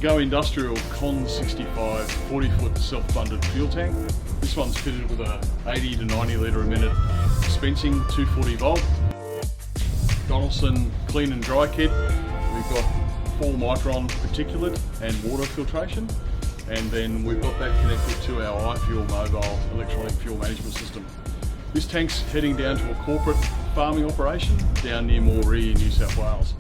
Go Industrial CON-69 40-foot self-bunded fuel tank. This one's fitted with a 80 to 90 litre a minute dispensing 240 volt. Donaldson clean and dry kit. We've got 4 micron particulate and water filtration, and then we've got that connected to our iFUEL mobile electronic fuel management system. This tank's heading down to a corporate farming operation down near Moree in New South Wales.